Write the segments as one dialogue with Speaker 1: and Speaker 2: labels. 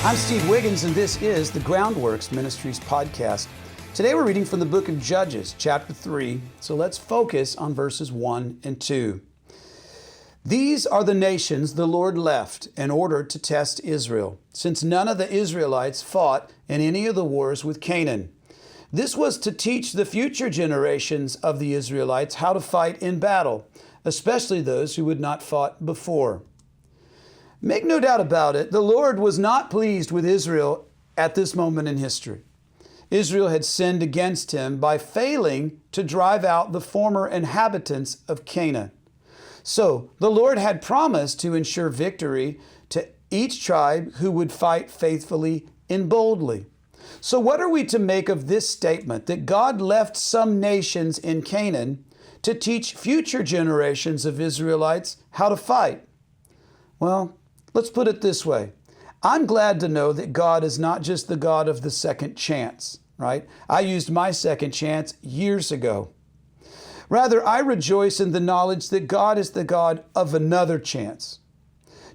Speaker 1: I'm Steve Wiggins, and this is the Groundworks Ministries podcast. Today we're reading from the book of Judges, chapter 3, so let's focus on verses 1 and 2. These are the nations the Lord left in order to test Israel, since none of the Israelites fought in any of the wars with Canaan. This was to teach the future generations of the Israelites how to fight in battle, especially those who had not fought before. Make no doubt about it, the Lord was not pleased with Israel at this moment in history. Israel had sinned against him by failing to drive out the former inhabitants of Canaan. So the Lord had promised to ensure victory to each tribe who would fight faithfully and boldly. So what are we to make of this statement that God left some nations in Canaan to teach future generations of Israelites how to fight? Well, let's put it this way. I'm glad to know that God is not just the God of the second chance, right? I used my second chance years ago. Rather, I rejoice in the knowledge that God is the God of another chance.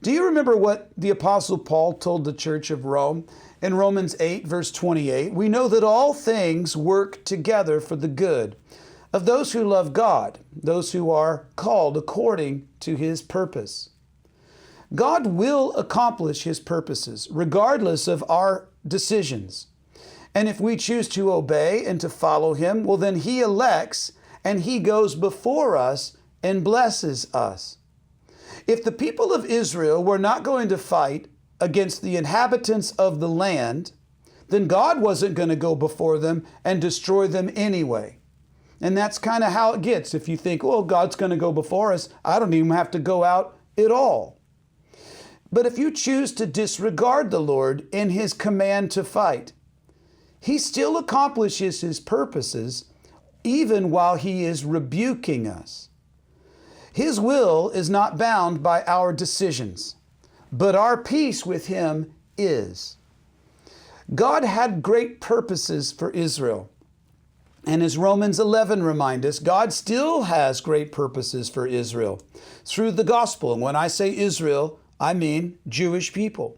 Speaker 1: Do you remember what the Apostle Paul told the church of Rome? In Romans 8, verse 28, we know that all things work together for the good of those who love God, those who are called according to His purpose. God will accomplish His purposes regardless of our decisions. And if we choose to obey and to follow Him, well, then He elects and He goes before us and blesses us. If the people of Israel were not going to fight against the inhabitants of the land, then God wasn't going to go before them and destroy them anyway. And that's kind of how it gets. If you think, oh, God's going to go before us, I don't even have to go out at all. But if you choose to disregard the Lord in His command to fight, He still accomplishes His purposes even while He is rebuking us. His will is not bound by our decisions, but our peace with Him is. God had great purposes for Israel. And as Romans 11 reminds us, God still has great purposes for Israel through the gospel. And when I say Israel, I mean Jewish people.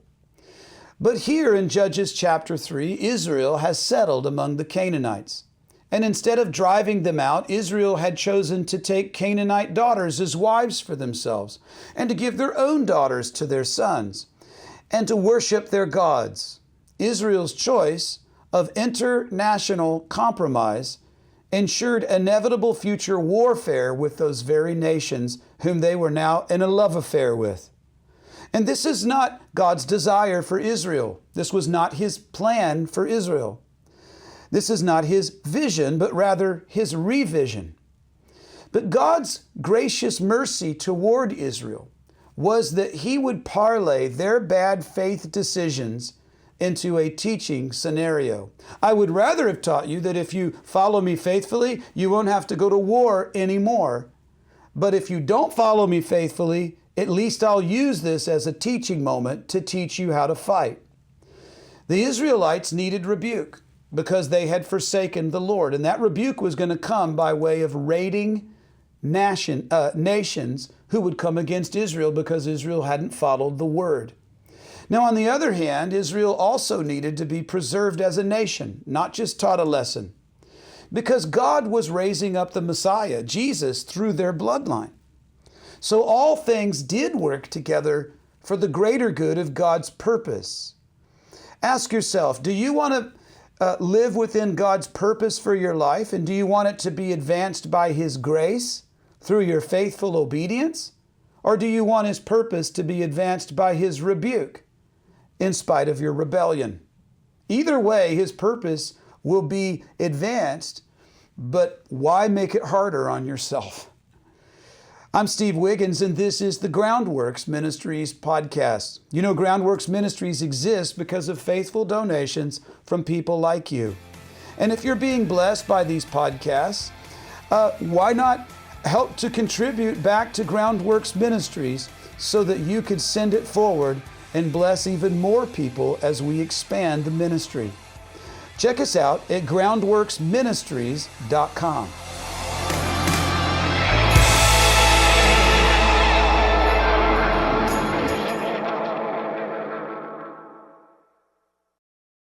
Speaker 1: But here in Judges chapter 3, Israel has settled among the Canaanites. And instead of driving them out, Israel had chosen to take Canaanite daughters as wives for themselves, and to give their own daughters to their sons, and to worship their gods. Israel's choice of international compromise ensured inevitable future warfare with those very nations whom they were now in a love affair with. And this is not God's desire for Israel. This was not His plan for Israel. This is not His vision, but rather His revision. But God's gracious mercy toward Israel was that He would parlay their bad faith decisions into a teaching scenario. I would rather have taught you that if you follow me faithfully, you won't have to go to war anymore. But if you don't follow me faithfully, at least I'll use this as a teaching moment to teach you how to fight. The Israelites needed rebuke because they had forsaken the Lord. And that rebuke was going to come by way of raiding nations who would come against Israel because Israel hadn't followed the word. Now, on the other hand, Israel also needed to be preserved as a nation, not just taught a lesson, because God was raising up the Messiah, Jesus, through their bloodline. So all things did work together for the greater good of God's purpose. Ask yourself, do you want to live within God's purpose for your life? And do you want it to be advanced by His grace through your faithful obedience? Or do you want His purpose to be advanced by His rebuke in spite of your rebellion? Either way, His purpose will be advanced, but why make it harder on yourself? I'm Steve Wiggins, and this is the Groundworks Ministries podcast. You know, Groundworks Ministries exists because of faithful donations from people like you. And if you're being blessed by these podcasts, why not help to contribute back to Groundworks Ministries so that you could send it forward and bless even more people as we expand the ministry? Check us out at groundworksministries.com.